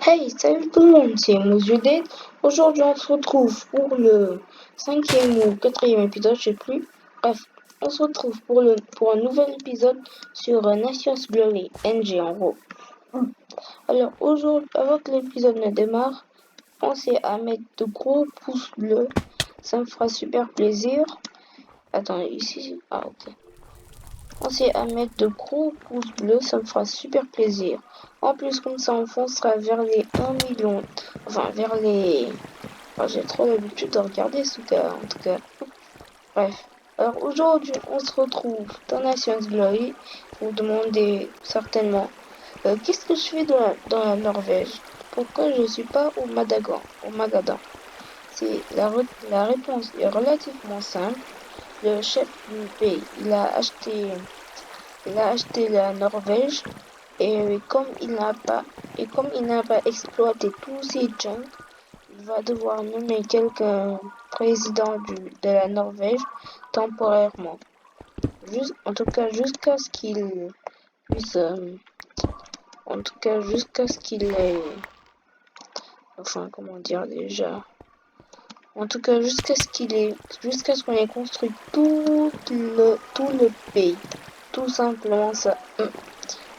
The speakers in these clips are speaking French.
Hey, salut tout le monde, c'est Mousuded. Aujourd'hui, on se retrouve pour le cinquième ou quatrième épisode, je sais plus. Bref, on se retrouve pour un nouvel épisode sur Nations Glory, NG en gros. Alors aujourd'hui, avant que l'épisode ne démarre, pensez à mettre de gros pouces bleus, ça me fera super plaisir. Attendez, ici, ah ok. Pensez à mettre de gros pouces bleus, ça me fera super plaisir. En plus, comme ça, on foncera vers les 1 million. Enfin, vers les... Oh, j'ai trop l'habitude de regarder ce cas, en tout cas. Bref. Alors, aujourd'hui, on se retrouve dans Nations Glory. Vous demandez certainement, qu'est-ce que je fais dans la Norvège? Pourquoi je suis pas au Magadan? La réponse est relativement simple. Le chef du pays, il a acheté la Norvège et comme il n'a pas exploité tous ses junk, il va devoir nommer quelqu'un président de la Norvège temporairement. En tout cas jusqu'à ce qu'il puisse en tout cas jusqu'à ce qu'il ait enfin comment dire déjà en tout cas jusqu'à ce qu'on ait construit tout le pays. Tout simplement ça.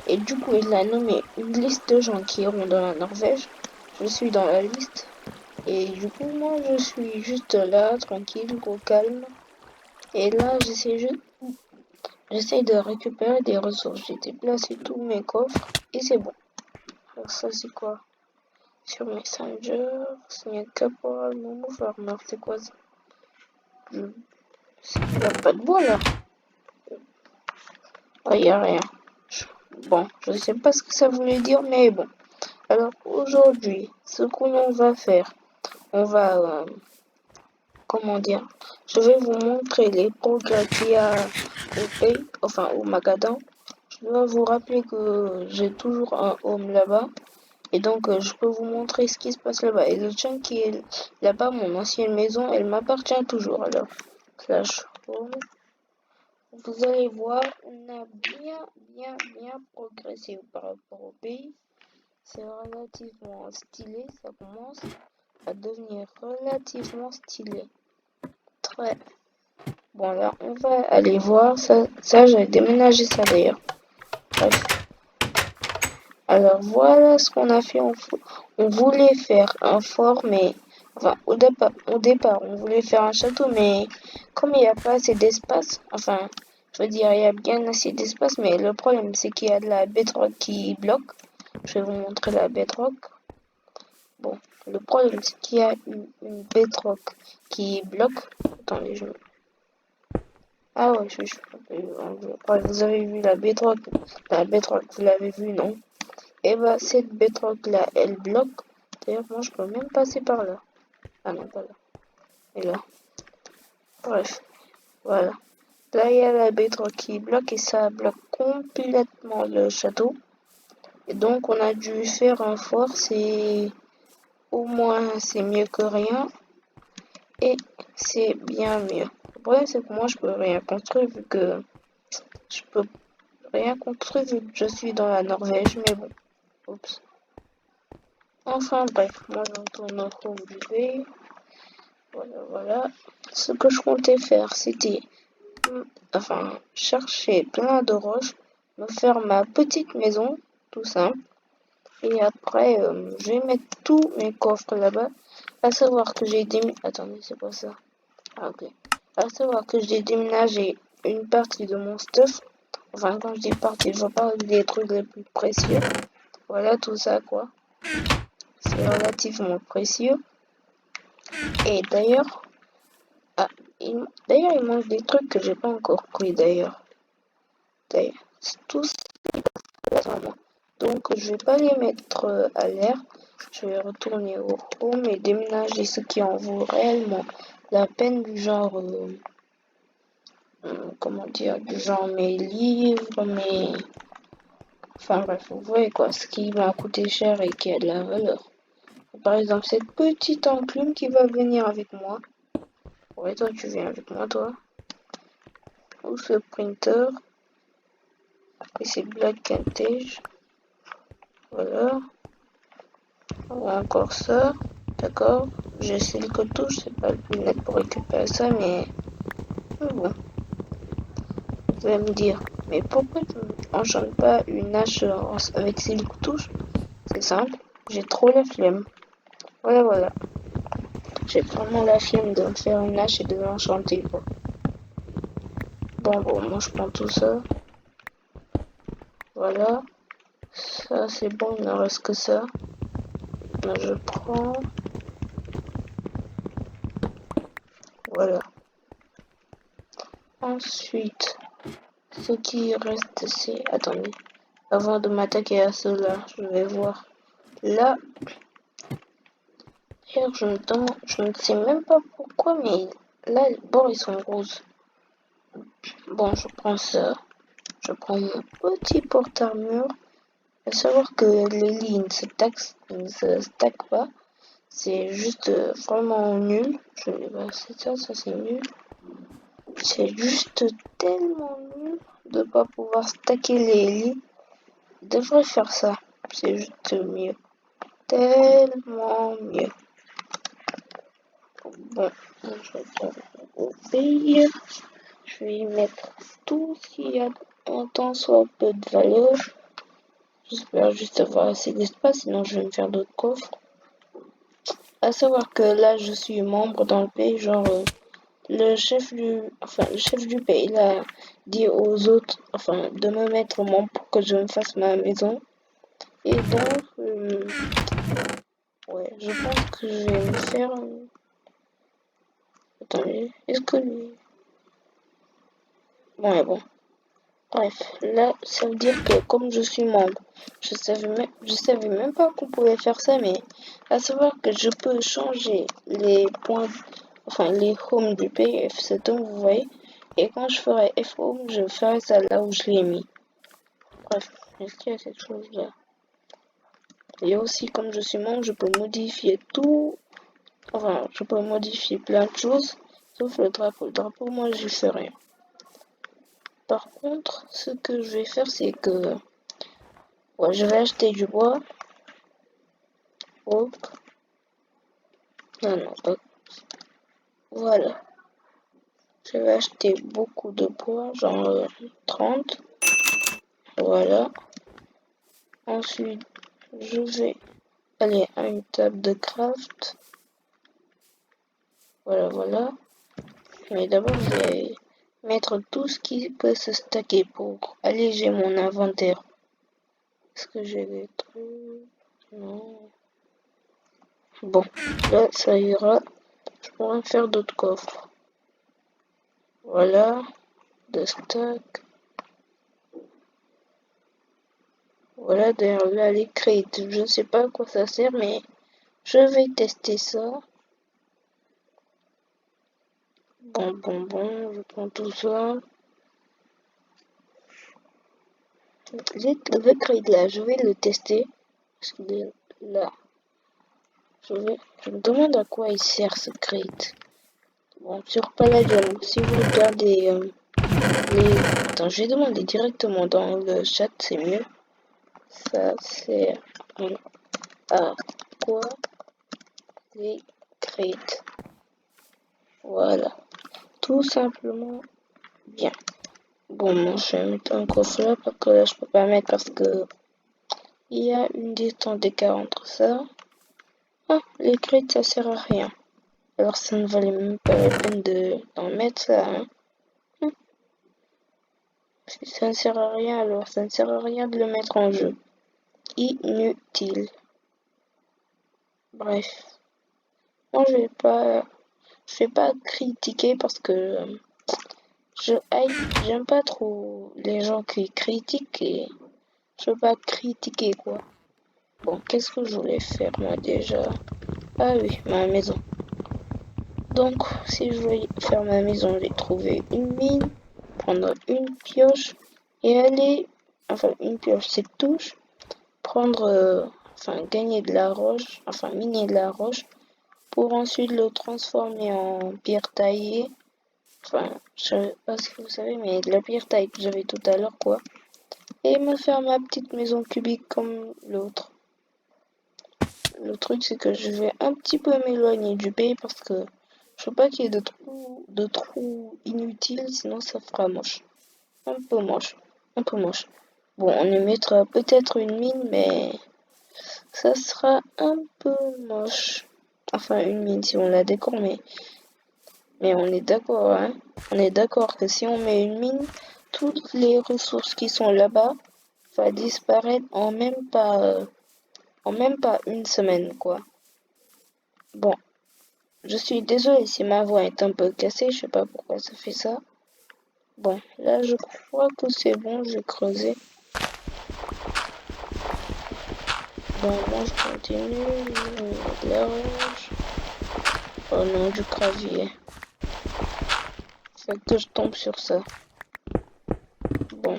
Et du coup, il a nommé une liste de gens qui iront dans la Norvège. Je suis dans la liste. Et du coup, moi, je suis juste là, tranquille, au calme. Et là, j'essaie de récupérer des ressources. J'ai déplacé tous mes coffres et c'est bon. Alors ça, c'est quoi? Sur Messenger, signé Caporal, Momo Farmer, c'est quoi ça? Il n'y a pas de bois là. Ah, il n'y a rien. Bon, je sais pas ce que ça voulait dire, mais bon. Alors aujourd'hui, ce que l'on va faire, on va, comment dire, je vais vous montrer les progrès qu'il y a au pays, enfin au Magadan. Je dois vous rappeler que j'ai toujours un home là-bas. Et donc, je peux vous montrer ce qui se passe là-bas. Et le chien qui est là-bas, mon ancienne maison, elle m'appartient toujours. Alors, slash home. Vous allez voir, on a bien progressé par rapport au pays. C'est relativement stylé, ça commence à devenir relativement stylé. Très bon, là, on va aller voir ça j'ai déménagé ça d'ailleurs. Bref. Alors voilà ce qu'on a fait. On voulait faire un fort, mais enfin au départ, on voulait faire un château, mais comme il n'y a pas assez d'espace, enfin, je veux dire, il y a bien assez d'espace, mais le problème c'est qu'il y a de la bedrock qui bloque. Je vais vous montrer la bedrock. Bon, le problème c'est qu'il y a une bedrock qui bloque. Attendez, ah ouais, vous avez vu la bedrock. La bedrock, vous l'avez vu, non? Et bah, cette bedrock là, elle bloque. D'ailleurs, moi je peux même passer par là. Ah non, pas là. Et là. Bref, voilà. Là, il y a la bedrock qui bloque et ça bloque complètement le château. Et donc, on a dû faire un fort. C'est au moins, c'est mieux que rien. Et c'est bien mieux. Le problème, c'est que moi, je peux rien construire vu que je peux rien construire vu que je suis dans la Norvège. Mais bon, oups. Enfin bref, moi je retourne au home du pays. Voilà. Ce que je comptais faire, c'était chercher plein de roches, me faire ma petite maison, tout simple. Et après, je vais mettre tous mes coffres là-bas. À savoir que j'ai déménagé. Attendez, c'est pas ça. Ah, ok. À savoir que j'ai déménagé une partie de mon stuff. Enfin, quand je dis partie, je veux pas des trucs les plus précieux. Voilà, tout ça, quoi. C'est relativement précieux. Et d'ailleurs, ah, il manque des trucs que j'ai pas encore pris d'ailleurs. D'ailleurs, c'est tout ça sur moi. Donc je vais pas les mettre à l'air. Je vais retourner au home et déménager ce qui en vaut réellement la peine du genre comment dire, du genre mes livres, enfin bref, vous voyez quoi, ce qui m'a coûté cher et qui a de la valeur. Par exemple, cette petite enclume qui va venir avec moi. Ouais, toi tu viens avec moi, toi. Ou ce printer. Après c'est Black Vintage. Voilà. Encore ça. D'accord. J'ai Silk Touche, c'est pas le plus net pour récupérer ça, mais bon. Vous allez me dire, mais pourquoi tu n'enchantes pas une hache avec Silk Touche? C'est simple, j'ai trop la flemme. Voilà. J'ai vraiment la flemme de me faire une hache et de l'enchanter, quoi. Bon, moi je prends tout ça. Voilà. Ça c'est bon, il ne reste que ça. Là, je prends. Voilà. Ensuite, ce qui reste, c'est... Attendez. Avant de m'attaquer à cela, je vais voir. Là, d'ailleurs, je ne sais même pas pourquoi, mais là, les bords, ils sont roses. Bon, je prends ça. Je prends mon petit porte-armure. À savoir que les lignes ne se stackent pas. C'est juste vraiment nul. Je vais passer ça, c'est nul. C'est juste tellement nul de pas pouvoir stacker les lits. Je devrais faire ça. C'est juste mieux. Tellement mieux. Bon, je vais obéir. Je vais y mettre tout ce qu'il y a en tant soit peu de valeur. J'espère juste avoir assez d'espace, sinon je vais me faire d'autres coffres. À savoir que là, je suis membre dans le pays, genre le chef du pays, il a dit aux autres, de me mettre membre pour que je me fasse ma maison. Et donc, ouais, je pense que je vais me faire. Attendez, est-ce que lui. Bon. Bref, là, ça veut dire que comme je suis membre, je savais même pas qu'on pouvait faire ça, mais à savoir que je peux changer les points, les homes du pays F7 home, vous voyez, et quand je ferai F home, je ferai ça là où je l'ai mis. Bref, est-ce qu'il y a cette chose-là? Et aussi, comme je suis membre, je peux modifier tout, je peux modifier plein de choses, sauf le drapeau. Le drapeau, moi, j'y fais rien. Par contre, ce que je vais faire, c'est que ouais, je vais acheter du bois. Hop. Non, pas. Voilà. Je vais acheter beaucoup de bois, genre 30. Voilà. Ensuite, je vais aller à une table de craft. Voilà. Mais d'abord, je vais mettre tout ce qui peut se stacker pour alléger mon inventaire. Est-ce que j'ai des trucs? Non. Bon, là, ça ira. Je pourrais faire d'autres coffres. Voilà. De stack. Voilà, d'ailleurs, là, les crates, je ne sais pas à quoi ça sert, mais je vais tester ça. Bon, je prends tout ça. Le crate là, je vais le tester. Parce qu'il est là. Je me demande à quoi il sert ce crate. Bon, sur Palladium, si vous regardez Attends, je vais demander directement dans le chat, c'est mieux. Ça sert à quoi les crates? Voilà. Tout simplement bien. Bon, je vais mettre un coffre là, parce que là, je peux pas mettre parce que il y a une distance d'écart entre ça. Ah, les crates, ça sert à rien. Alors, ça ne valait même pas la peine d'en mettre ça, hein. Si ça ne sert à rien, alors ça ne sert à rien de le mettre en jeu. Inutile. Bref. Moi, je vais pas critiquer parce que j'aime pas trop les gens qui critiquent et je veux pas critiquer quoi. Bon, qu'est-ce que je voulais faire moi déjà? Ah oui, ma maison. Donc, si je voulais faire ma maison, je vais trouver une mine, prendre une pioche et aller, une pioche c'est touche, prendre, gagner de la roche, miner de la roche pour ensuite le transformer en pierre taillée. Je sais pas si vous savez, mais de la pierre taille que j'avais tout à l'heure quoi. Et me faire ma petite maison cubique comme l'autre. le truc c'est que je vais un petit peu m'éloigner du pays parce que je veux pas qu'il y ait de trous inutiles, sinon ça fera moche. Un peu moche. Un peu moche. Bon, on y mettra peut-être une mine, mais ça sera un peu moche. Enfin, une mine si on la décore, mais on est d'accord, hein. On est d'accord que si on met une mine, toutes les ressources qui sont là-bas vont disparaître en même pas une semaine, quoi. Bon, je suis désolée si ma voix est un peu cassée, je sais pas pourquoi ça fait ça. Bon, là je crois que c'est bon, j'ai creusé. Bon, moi je continue, je mets de la roche. Oh non, du gravier. Faut que je tombe sur ça. Bon.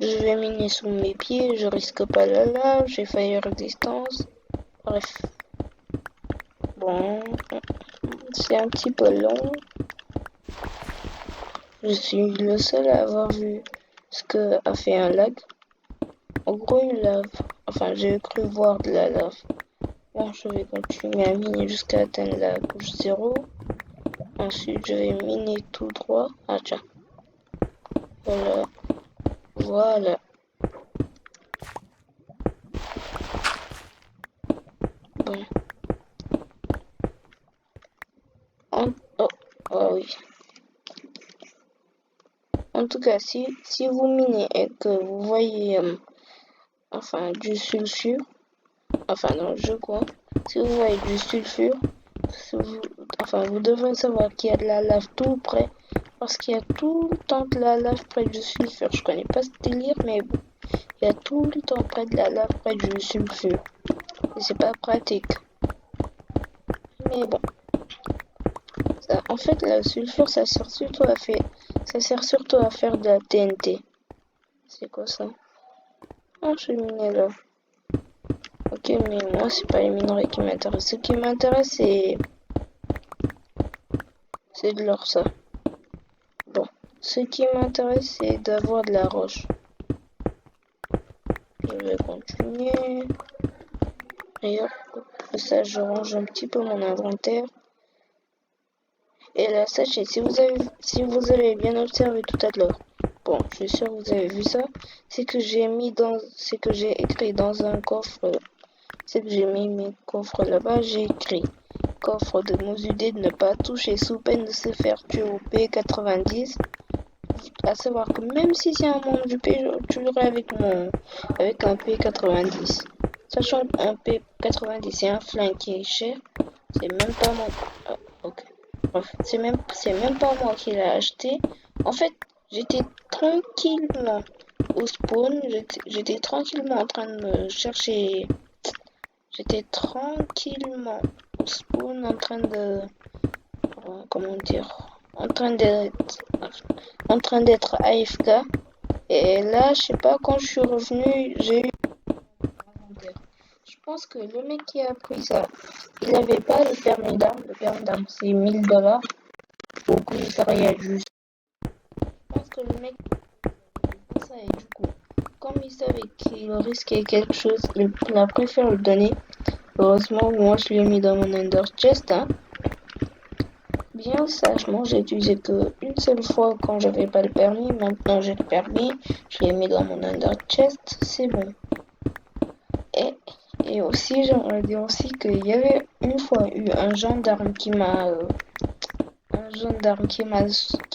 Je vais miner sous mes pieds, je risque pas la lave, j'ai fire distance. Bref. Bon. C'est un petit peu long. Je suis le seul à avoir vu ce que a fait un lac. En gros, une lave. Enfin, j'ai cru voir de la lave. Bon, je vais continuer à miner jusqu'à atteindre la couche 0. Ensuite, je vais miner tout droit. Ah, tiens. Voilà. Voilà. Bon. Oh, oh oui. En tout cas, si vous minez et que vous voyez enfin du sulfure, enfin dans le jeu quoi, si vous voyez du sulfure, vous devrez savoir qu'il y a de la lave tout près, parce qu'il y a tout le temps de la lave près du sulfure. Je connais pas ce délire, mais bon, il y a tout le temps près de la lave près du sulfure. Et c'est pas pratique. Mais bon. Ça, en fait, le sulfure, ça sert surtout à faire de la TNT. C'est quoi ça? Ah, je suis miné là. Ok, mais moi, c'est pas les minerais qui m'intéressent. Ce qui m'intéresse, c'est de l'or, ça. Bon, ce qui m'intéresse, c'est d'avoir de la roche. Je vais continuer. Et hop, ça, je range un petit peu mon inventaire. Et là, sachez, si vous avez bien observé tout à l'heure, bon, je suis sûr que vous avez vu ça, c'est que j'ai écrit dans un coffre, c'est que j'ai mis mes coffres là-bas, j'ai écrit coffre de Mosudé de ne pas toucher sous peine de se faire tuer au P90. À savoir que même si c'est un monde du P, je tuerai avec un P90. Sachant qu'un P90 c'est un flingue qui est cher, c'est même pas mon, ah, ok. Bref, c'est même pas moi qui l'ai acheté. En fait, j'étais tranquillement au spawn, j'étais tranquillement en train de me chercher. J'étais tranquillement au spawn en train de, comment dire, en train d'être AFK. Et là, je sais pas, quand je suis revenu, j'ai eu l'inventaire. Je pense que le mec qui a pris ça, il avait pas le permis d'armes. Le permis d'armes, c'est 1000 $ au commissariat juste. Je pense que le mec a pas ça et du coup, comme il savait qu'il risquait quelque chose, il a préféré le donner. Heureusement, moi je l'ai mis dans mon Ender Chest, hein. Bien sagement, j'ai utilisé que une seule fois quand j'avais pas le permis. Maintenant j'ai le permis, je l'ai mis dans mon Ender Chest, c'est bon. Et, et aussi, j'aimerais dire aussi qu'il y avait une fois eu qui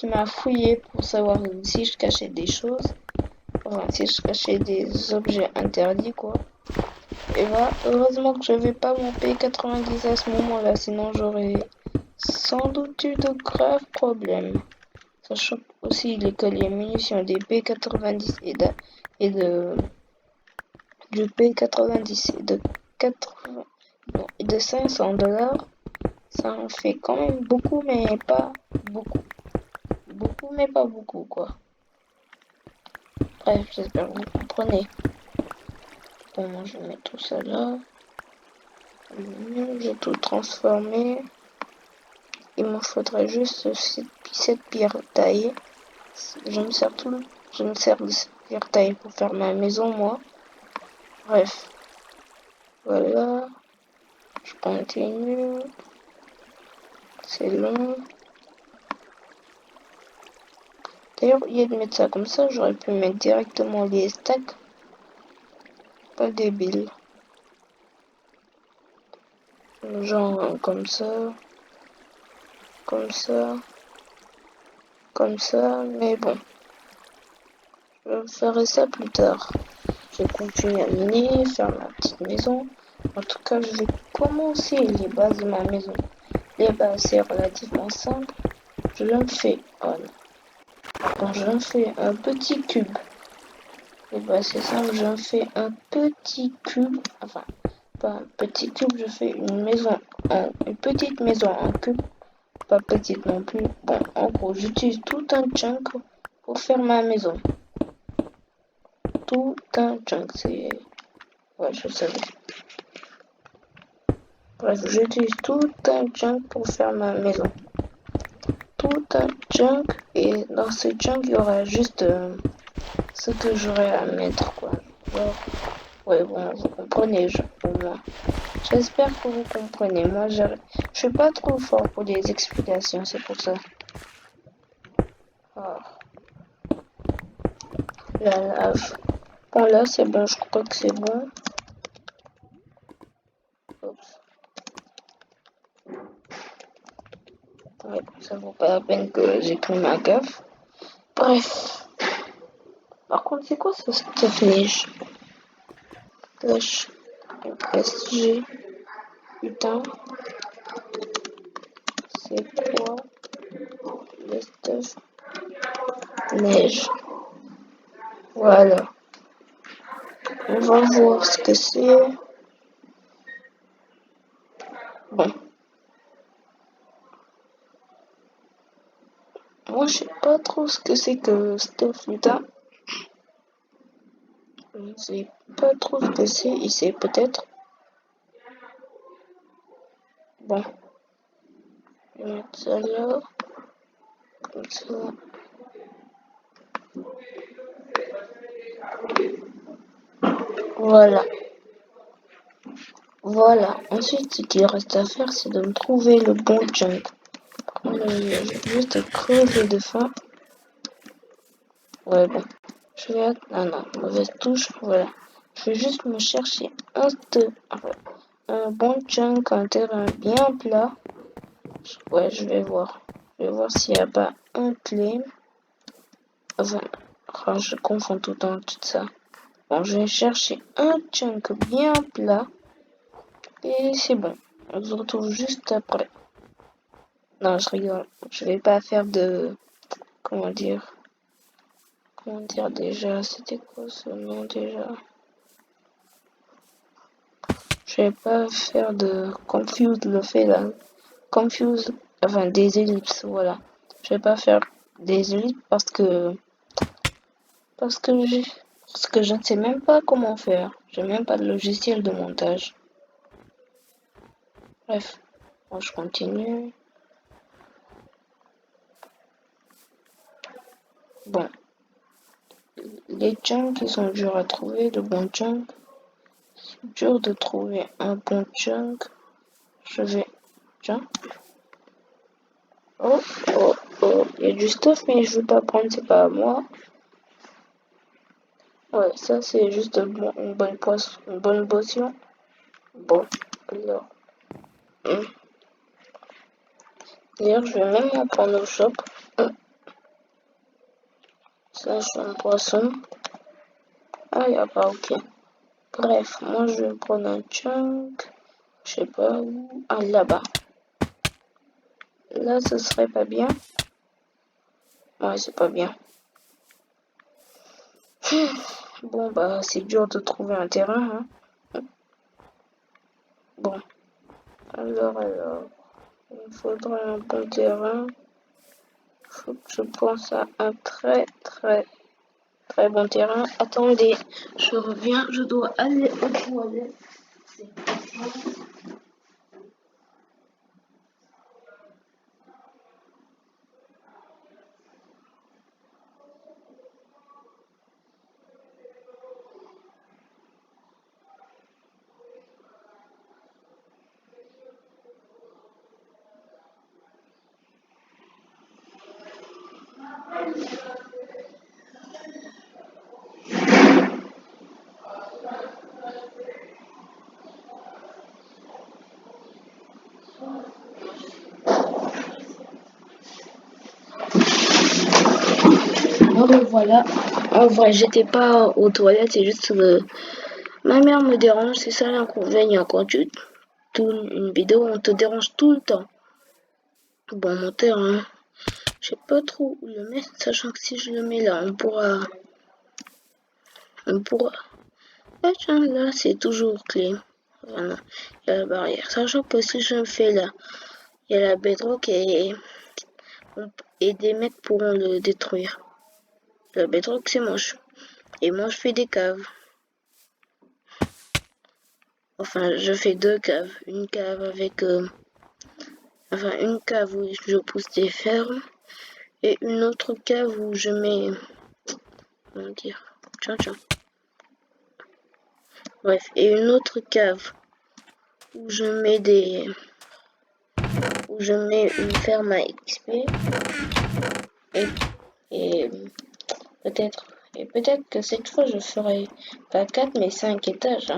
m'a fouillé pour savoir si je cachais des choses, enfin si je cachais des objets interdits quoi. Et bah, heureusement que j'avais pas mon P90 à ce moment-là, sinon j'aurais sans doute eu de graves problèmes. Sachant aussi que les munitions des P90 du P90 et de 80, non, et de 500 $, ça en fait quand même beaucoup, mais pas beaucoup. Beaucoup, mais pas beaucoup, quoi. Bref, j'espère que vous comprenez. Bon, moi, je vais mettre tout ça là. J'ai tout transformé. Il me faudrait juste cette pierre taillée. Je me sers dire taille pour faire ma maison, moi. Bref, voilà. Je continue. C'est long. D'ailleurs, au lieu de mettre ça comme ça, j'aurais pu mettre directement les stacks. Pas débile. Genre comme ça. Comme ça. Comme ça. Mais bon. Je ferai ça plus tard. Je vais continuer à miner, faire ma petite maison. En tout cas, je vais commencer les bases de ma maison. Les bases, c'est relativement simple. Je me fais un petit cube. Les bases, c'est simple. Je me fais un petit cube. Enfin, pas un petit cube. Je fais une petite maison en cube. Pas petite non plus. Bon, en gros, j'utilise tout un chunk pour faire ma maison. Tout un chunk, c'est... Ouais, je savais. Bref, j'utilise tout un chunk pour faire ma maison. Tout un chunk. Et dans ce chunk, il y aura juste ce que j'aurai à mettre, quoi. Ouais, bon, vous comprenez, au moins. J'espère que vous comprenez. Moi, je suis pas trop fort pour les explications, c'est pour ça. Oh, la lave. Bon, là, c'est bon, je crois que c'est bon. Oups. Ouais, ça vaut pas la peine que j'écris ma gaffe. Bref. Par contre, c'est quoi ce stuff neige? Slash SG. Putain, c'est quoi le stuff neige? Voilà. On va voir ce que c'est. Bon. Moi, je sais pas trop ce que c'est que stuff putain. Je sais pas trop ce que c'est ici, peut-être. Bon. Je vais mettre ça là. Comme ça. Voilà. Voilà. Ensuite, ce qu'il reste à faire, c'est de me trouver le bon chunk. Je vais juste crever de faim. Ouais, bon. Je vais... Ah non, mauvaise touche. Voilà. Je vais juste me chercher un bon chunk, un terrain bien plat. Ouais, je vais voir. Je vais voir s'il n'y a pas un claim. Enfin, oh, je confonds tout le temps tout ça. Bon, je vais chercher un chunk bien plat. Et c'est bon. On se retrouve juste après. Non, je rigole. Je vais pas faire de... Comment dire? Comment dire déjà? C'était quoi ce nom déjà? Je vais pas faire de confuse le fait là. Confuse, enfin des ellipses, voilà. Je vais pas faire des ellipses parce que je ne sais même pas comment faire. J'ai même pas de logiciel de montage. Bref, bon, je continue. Bon, les chunks qui sont durs à trouver, de bons chunks. C'est dur de trouver un bon chunk. Je vais, tiens. Oh, oh, oh, il y a du stuff, mais je veux pas prendre, c'est pas à moi. Ouais, ça c'est juste une bonne poisson, une bonne potion. Bon, alors. D'ailleurs, je vais même en prendre au shop. Ça, c'est un poisson. Ah, y a pas, ok. Bref, moi je vais prendre un chunk. Je sais pas où. Ah, là-bas. Là, ce serait pas bien. Ouais, c'est pas bien. Bon, bah, c'est dur de trouver un terrain, hein. Bon, alors. Il faudra un bon terrain. Faut que je pense à un très bon terrain. Attendez, je reviens, je dois aller aux toilettes. Me revoilà. En vrai, j'étais pas aux toilettes, c'est juste que ma mère me dérange, c'est ça l'inconvénient. Quand tu tournes une vidéo, on te dérange tout le temps. Bon, mon terrain, je sais pas trop où le mettre, sachant que si je le mets là, on pourra. Ah tiens, là, c'est toujours clé. Voilà, il y a la barrière. Sachant que si je le fais là, il y a la bedrock et des mecs pourront le détruire. La bedrock, c'est moche. Et moi, je fais des caves. Enfin, je fais deux caves. Une cave avec... une cave où je pousse des fermes. Et une autre cave où je mets... Comment dire? Tiens. Bref, et une autre cave où je mets où je mets une ferme à XP. Et peut-être que cette fois, je ferai pas 4, mais 5 étages.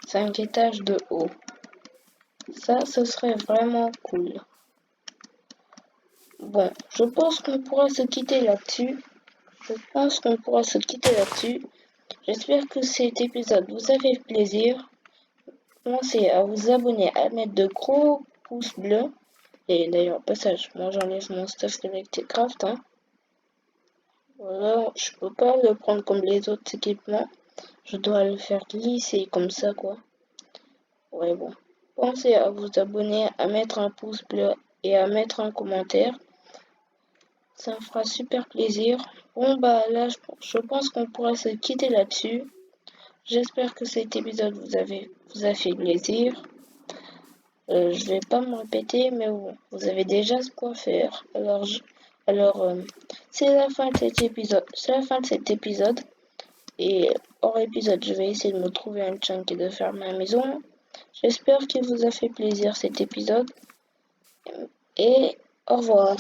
5 étages de haut. Ça, ce serait vraiment cool. Bon, je pense qu'on pourra se quitter là-dessus. J'espère que cet épisode vous a fait plaisir. Pensez à vous abonner, à mettre de gros pouces bleus. Et d'ailleurs, au passage, moi j'enlève mon stuff Collected Craft. Voilà, je peux pas le prendre comme les autres équipements. Je dois le faire glisser comme ça, quoi. Ouais, bon. Pensez à vous abonner, à mettre un pouce bleu et à mettre un commentaire. Ça me fera super plaisir. Bon, bah là, je pense qu'on pourra se quitter là-dessus. J'espère que cet épisode vous a fait plaisir. Je vais pas me répéter, mais bon, vous avez déjà ce quoi faire. Alors, c'est la fin de cet épisode. C'est la fin de cet épisode. Et hors épisode, je vais essayer de me trouver un chunk et de faire ma maison. J'espère qu'il vous a fait plaisir cet épisode. Et au revoir.